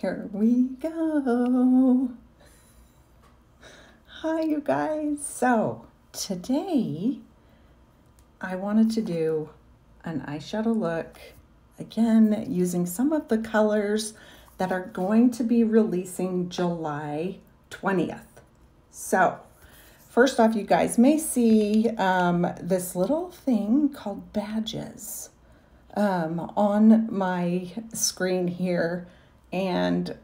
Here we go. Hi, you guys. So today I wanted to do an eyeshadow look, again, using some of the colors that are going to be releasing July 20th. So first off, you guys may see this little thing called badges on my screen here. And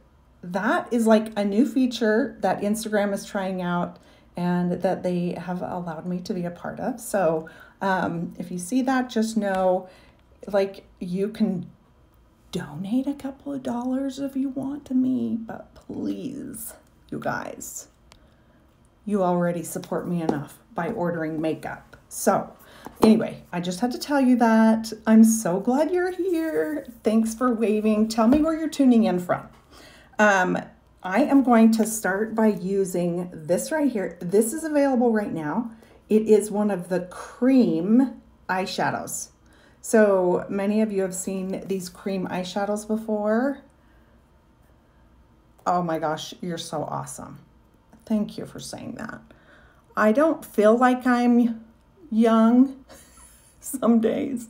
that is like a new feature that Instagram is trying out and that they have allowed me to be a part of. So if you see that, just know like you can donate a couple of dollars if you want to me, but please, you guys, you already support me enough by ordering makeup. So anyway, I just had to tell you that. I'm so glad you're here. Thanks for waving. Tell me where you're tuning in from. I am going to start by using this right here. This is available right now. It is one of the cream eyeshadows. So many of you have seen these cream eyeshadows before. Oh my gosh, you're so awesome. Thank you for saying that. I don't feel like I'm young some days.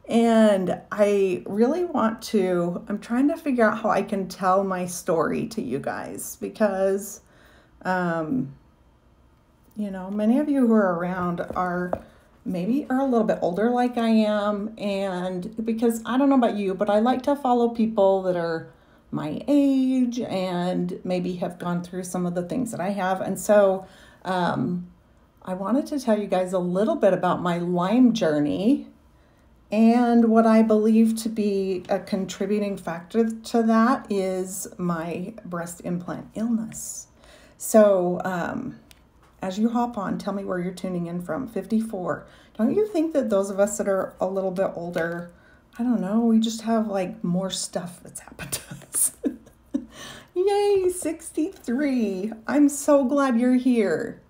And I really want to, I'm trying to figure out how I can tell my story to you guys because, you know, many of you who are around are maybe are a little bit older like I am. And because I don't know about you, but I like to follow people that are my age and maybe have gone through some of the things that I have. And so, I wanted to tell you guys a little bit about my Lyme journey and what I believe to be a contributing factor to that is my breast implant illness. So as you hop on, tell me where you're tuning in from. 54. Don't you think that those of us that are a little bit older, I don't know, we just have like more stuff that's happened to us. Yay, 63. I'm so glad you're here.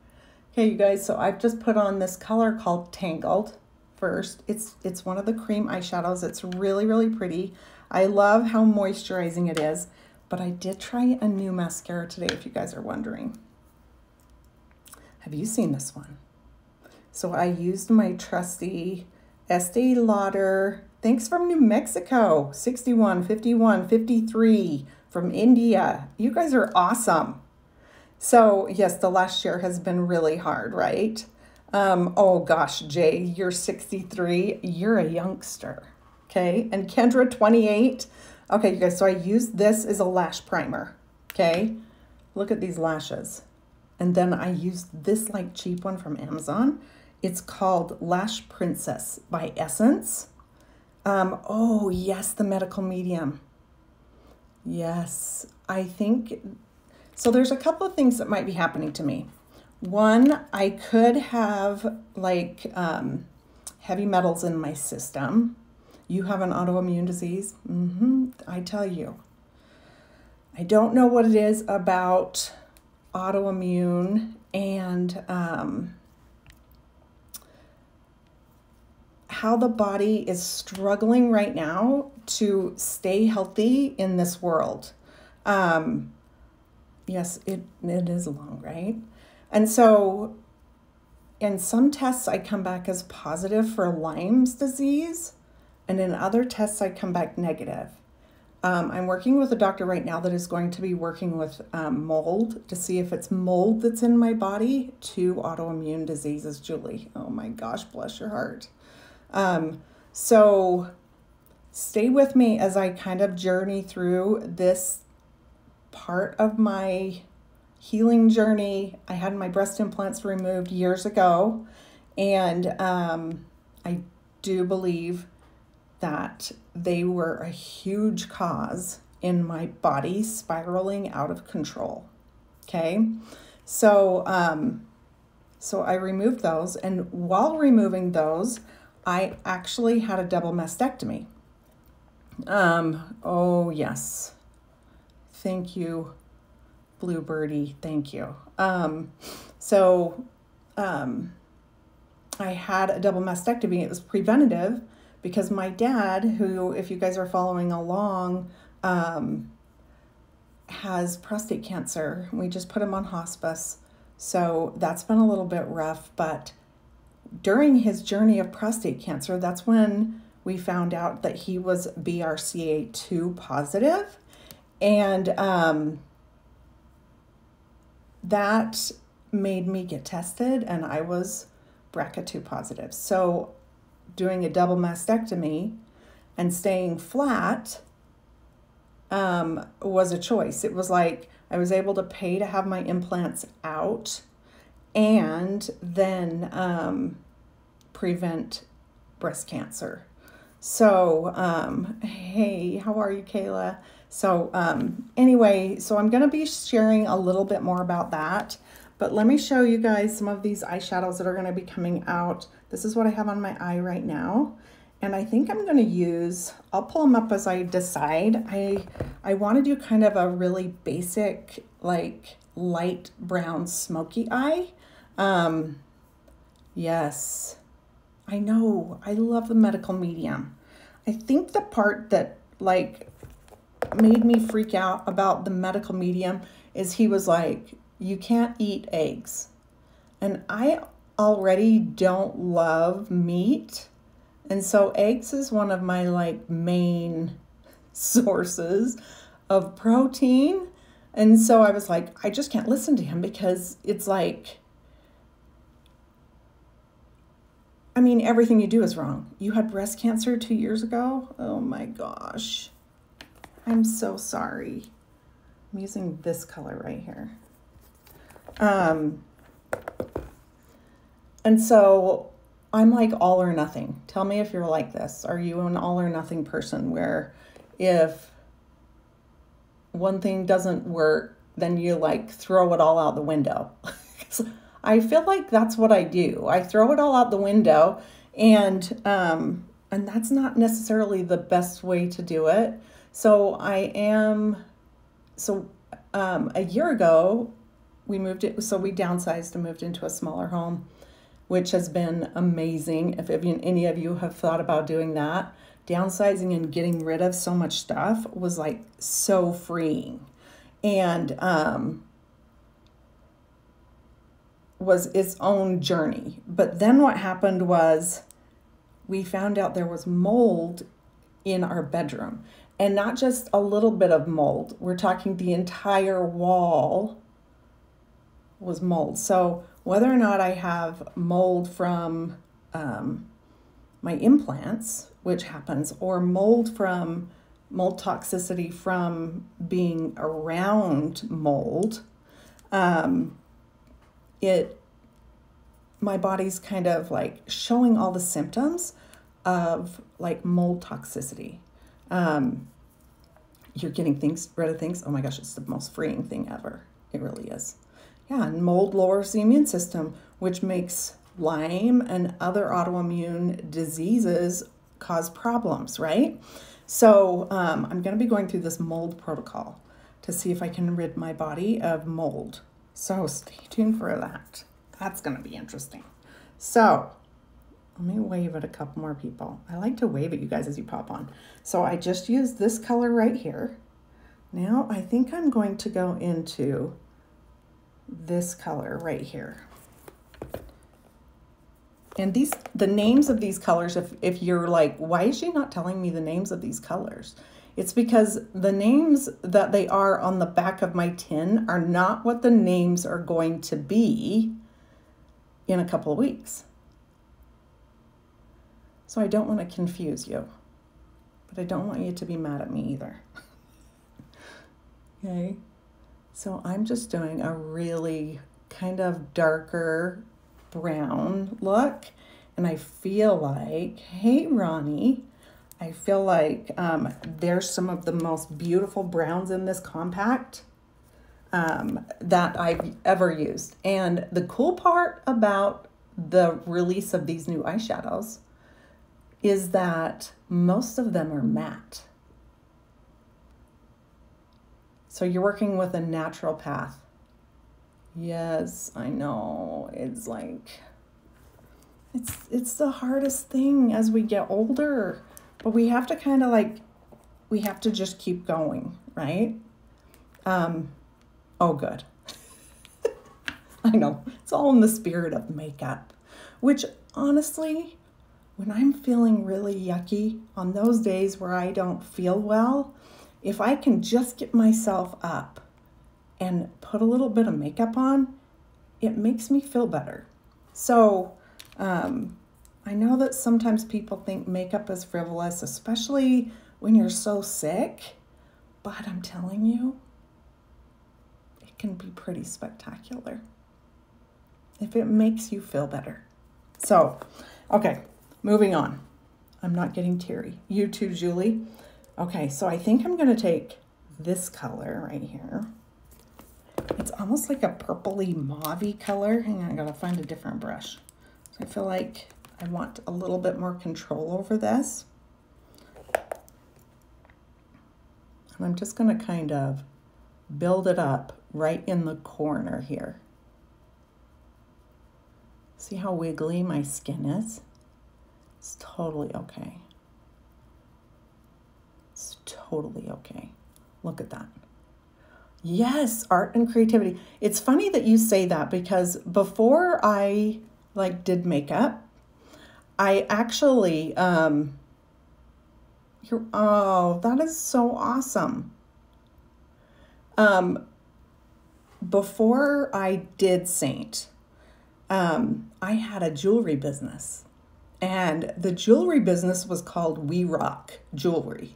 Okay, you guys, so I've just put on this color called Tangled first. It's one of the cream eyeshadows. It's really, really pretty. I love how moisturizing it is, but I did try a new mascara today, if you guys are wondering. Have you seen this one? So I used my trusty Estee Lauder, thanks from New Mexico, 61, 51, 53 from India. You guys are awesome. So yes, the last year has been really hard, right? Oh gosh, Jay, you're 63. You're a youngster, okay? And Kendra, 28. Okay, you guys, so I used this as a lash primer, okay? Look at these lashes. And then I used this like cheap one from Amazon. It's called Lash Princess by Essence. Oh yes, the medical medium. Yes, I think... So there's a couple of things that might be happening to me. One, I could have like heavy metals in my system. You have an autoimmune disease? I tell you. I don't know what it is about autoimmune and how the body is struggling right now to stay healthy in this world. Yes, it is long, right? And so in some tests, I come back as positive for Lyme's disease, and in other tests, I come back negative. I'm working with a doctor right now that is going to be working with mold to see if it's mold that's in my body to autoimmune diseases, Julie. Oh my gosh, bless your heart. So stay with me as I kind of journey through this part of my healing journey. I had my breast implants removed years ago, and I do believe that they were a huge cause in my body spiraling out of control. Okay, so I removed those, and while removing those, I actually had a double mastectomy. Oh yes. Thank you, Bluebirdie. Thank you. I had a double mastectomy. It was preventative because my dad, who, if you guys are following along, has prostate cancer. We just put him on hospice. So that's been a little bit rough, but during his journey of prostate cancer, that's when we found out that he was BRCA2 positive. And that made me get tested, and I was BRCA2 positive. So doing a double mastectomy and staying flat was a choice. It was like I was able to pay to have my implants out and then prevent breast cancer. So, hey, how are you, Kayla? So anyway, so I'm going to be sharing a little bit more about that, but let me show you guys some of these eyeshadows that are going to be coming out. This is what I have on my eye right now. And I think I'm going to use, I'll pull them up as I decide. I want to do kind of a really basic, like light brown smoky eye. Yes, I know. I love the medical medium. I think the part that like made me freak out about the medical medium is he was like, you can't eat eggs. And I already don't love meat. And so eggs is one of my like main sources of protein. And so I was like, I just can't listen to him because it's like, I mean, everything you do is wrong. You had breast cancer 2 years ago? Oh my gosh. I'm so sorry. I'm using this color right here. And so I'm like all or nothing. Tell me if you're like this. Are you an all or nothing person where if one thing doesn't work, then you like throw it all out the window? I feel like that's what I do. I throw it all out the window, and that's not necessarily the best way to do it. So a year ago, we downsized and moved into a smaller home, which has been amazing. If any of you have thought about doing that, downsizing and getting rid of so much stuff was like so freeing, and was its own journey. But then what happened was we found out there was mold in our bedroom, and not just a little bit of mold. We're talking the entire wall was mold. So whether or not I have mold from my implants, which happens, or mold toxicity from being around mold, my body's kind of like showing all the symptoms of like mold toxicity. You're getting rid of things. Oh my gosh, it's the most freeing thing ever. It really is. Yeah, and mold lowers the immune system, which makes Lyme and other autoimmune diseases cause problems, right? So I'm going to be going through this mold protocol to see if I can rid my body of mold. So stay tuned for that. That's going to be interesting. So let me wave at a couple more people. I like to wave at you guys as you pop on. So I just used this color right here. Now I think I'm going to go into this color right here. And the names of these colors, if you're like, why is she not telling me the names of these colors? It's because the names that they are on the back of my tin are not what the names are going to be in a couple of weeks. So I don't want to confuse you, but I don't want you to be mad at me either. Okay, so I'm just doing a really kind of darker brown look, and I feel like, hey Ronnie, I feel like there's some of the most beautiful browns in this compact that I've ever used. And the cool part about the release of these new eyeshadows is that most of them are matte. So you're working with a natural path. Yes, I know. It's like, it's the hardest thing as we get older, but we have to kind of like, we have to just keep going, right? Oh, good. I know, it's all in the spirit of makeup, which honestly, when I'm feeling really yucky, on those days where I don't feel well, if I can just get myself up and put a little bit of makeup on, it makes me feel better. So I know that sometimes people think makeup is frivolous, especially when you're so sick, but I'm telling you, it can be pretty spectacular if it makes you feel better. So, okay, moving on. I'm not getting teary. You too, Julie. Okay, so I think I'm going to take this color right here. It's almost like a purpley mauvey color. Hang on, I gotta find a different brush. So I feel like I want a little bit more control over this. And I'm just gonna kind of build it up right in the corner here. See how wiggly my skin is? It's totally okay. It's totally okay. Look at that. Yes, art and creativity. It's funny that you say that because before I did makeup, I actually, oh, that is so awesome. Before I did Saint, I had a jewelry business, and the jewelry business was called We Rock Jewelry.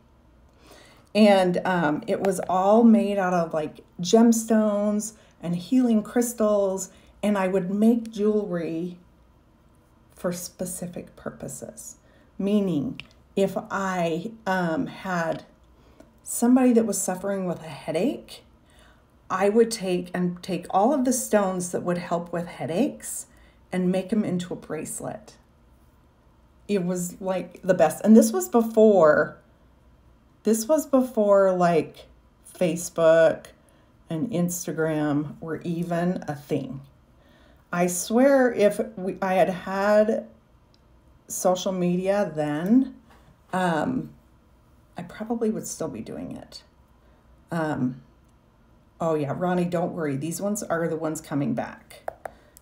And it was all made out of like gemstones and healing crystals, and I would make jewelry for specific purposes. Meaning, if I had somebody that was suffering with a headache, I would take all of the stones that would help with headaches and make them into a bracelet. It was like the best. And this was before like Facebook and Instagram were even a thing. I swear if I had had social media then, I probably would still be doing it. Oh yeah, Ronnie, don't worry. These ones are the ones coming back.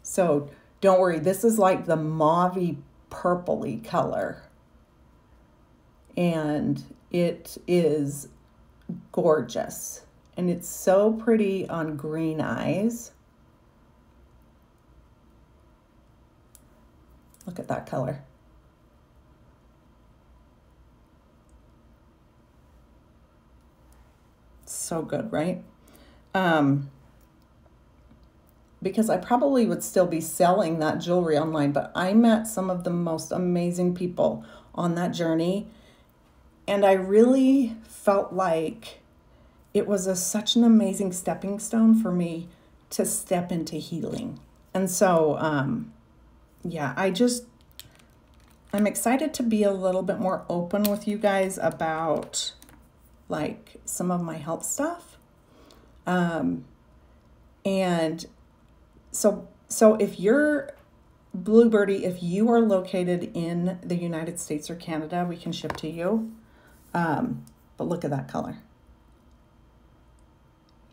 So don't worry. This is like the mauvey purpley color. And it is gorgeous. And it's so pretty on green eyes. Look at that color. So good, right? Because I probably would still be selling that jewelry online, but I met some of the most amazing people on that journey. And I really felt like it was such an amazing stepping stone for me to step into healing. And so, yeah, I'm excited to be a little bit more open with you guys about like some of my health stuff. And so if you're Bluebirdie, if you are located in the United States or Canada, we can ship to you. But look at that color.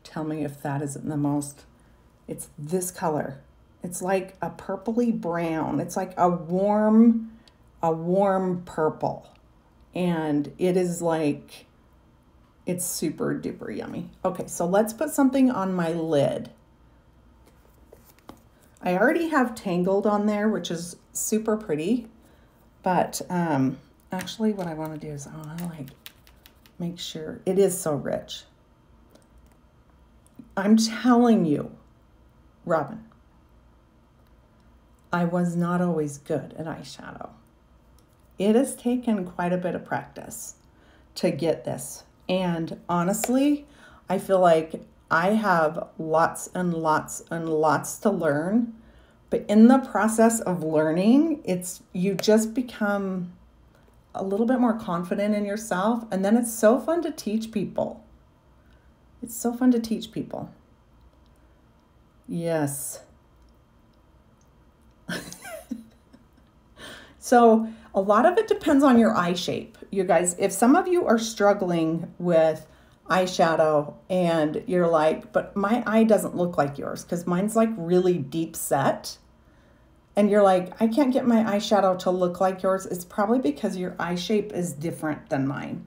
Tell me if that isn't the most, it's this color. It's like a purpley brown. It's like a warm purple. And it is like, it's super duper yummy. Okay, so let's put something on my lid. I already have Tangled on there, which is super pretty. But actually what I want to do is I want to like make sure it is so rich. I'm telling you, Robin, I was not always good at eyeshadow. It has taken quite a bit of practice to get this. And honestly, I feel like I have lots and lots and lots to learn. But in the process of learning, you just become a little bit more confident in yourself. And then it's so fun to teach people. It's so fun to teach people. Yes. So a lot of it depends on your eye shape. You guys, if some of you are struggling with eyeshadow and you're like, but my eye doesn't look like yours because mine's like really deep set. And you're like, I can't get my eyeshadow to look like yours. It's probably because your eye shape is different than mine.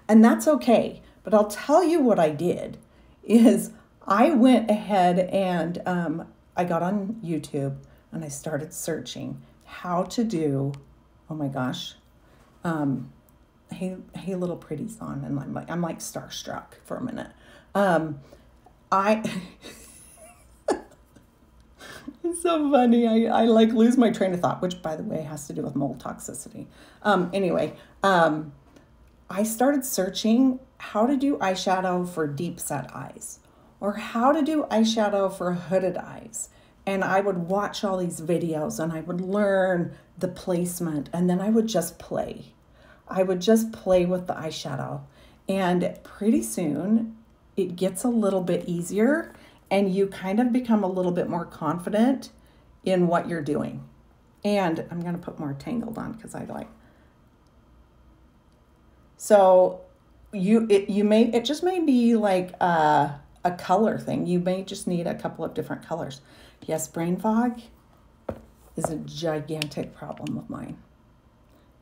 And that's okay. But I'll tell you what I did is I went ahead and I got on YouTube and I started searching how to do, oh my gosh, hey little pretty song, and I'm like starstruck for a minute. I It's so funny. I like lose my train of thought, which by the way has to do with mold toxicity. Anyway, I started searching how to do eyeshadow for deep set eyes or how to do eyeshadow for hooded eyes. And I would watch all these videos and I would learn the placement and then I would just play. I would just play with the eyeshadow. And pretty soon it gets a little bit easier and you kind of become a little bit more confident in what you're doing. And I'm going to put more tangled on because I like. So it just may be like a color thing. You may just need a couple of different colors. Yes, brain fog is a gigantic problem of mine.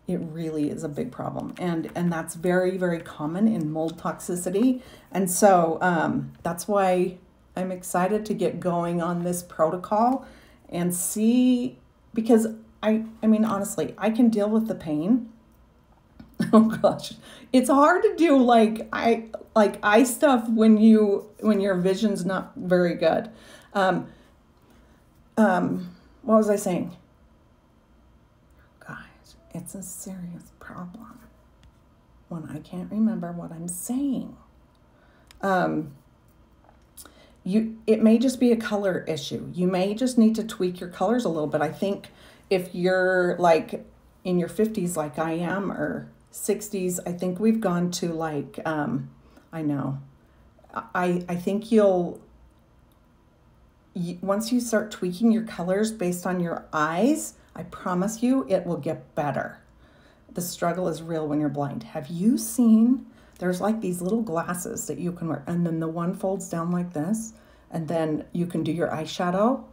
It really is a big problem. And that's very, very common in mold toxicity. And so that's why I'm excited to get going on this protocol and see, because I mean, honestly, I can deal with the pain. Oh gosh, it's hard to do like eye stuff when your vision's not very good. What was I saying? Guys, it's a serious problem when I can't remember what I'm saying. It may just be a color issue. You may just need to tweak your colors a little bit. I think if you're like in your 50s like I am, or 60s, I think we've gone to like, I know, I think once you start tweaking your colors based on your eyes, I promise you it will get better. The struggle is real when you're blind. Have you seen, there's like these little glasses that you can wear, and then the one folds down like this, and then you can do your eyeshadow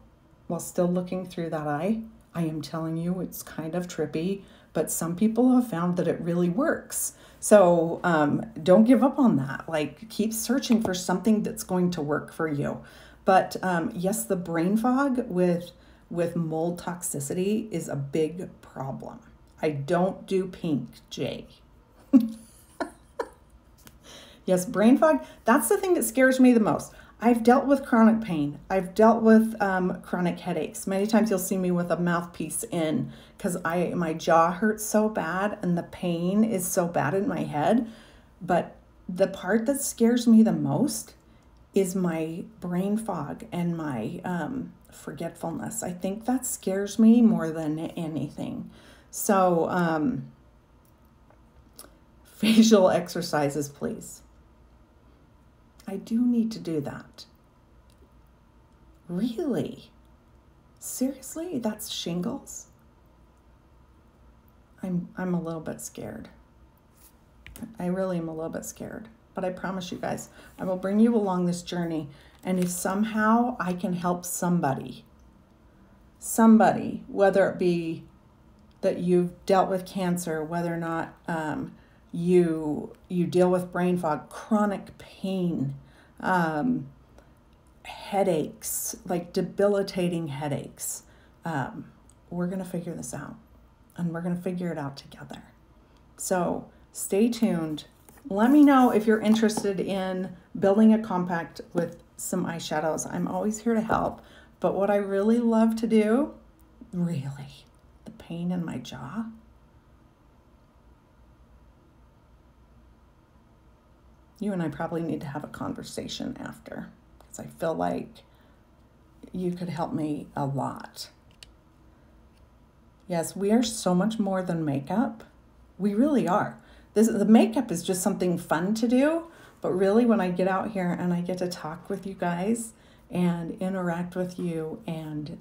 while still looking through that eye. I am telling you, it's kind of trippy, but some people have found that it really works. So don't give up on that. Like, keep searching for something that's going to work for you. But yes, the brain fog with mold toxicity is a big problem. I don't do pink, Jay. Yes, brain fog, that's the thing that scares me the most. I've dealt with chronic pain. I've dealt with chronic headaches. Many times you'll see me with a mouthpiece in because my jaw hurts so bad and the pain is so bad in my head. But the part that scares me the most is my brain fog and my forgetfulness. I think that scares me more than anything. So facial exercises, please. I do need to do that. Really? Seriously? That's shingles? I'm a little bit scared. I really am a little bit scared. But I promise you guys, I will bring you along this journey. And if somehow I can help somebody, whether it be that you've dealt with cancer, whether or not you deal with brain fog, chronic pain, headaches, like debilitating headaches, we're going to figure this out. And we're going to figure it out together. So stay tuned. Let me know if you're interested in building a compact with some eyeshadows. I'm always here to help. But what I really love to do, really, the pain in my jaw. You and I probably need to have a conversation after, because I feel like you could help me a lot. Yes, we are so much more than makeup. We really are. The makeup is just something fun to do, but really when I get out here and I get to talk with you guys and interact with you and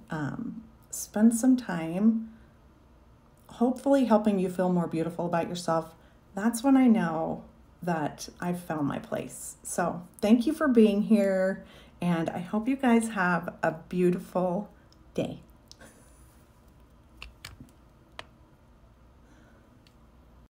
spend some time hopefully helping you feel more beautiful about yourself, that's when I know that I've found my place. So thank you for being here, and I hope you guys have a beautiful day.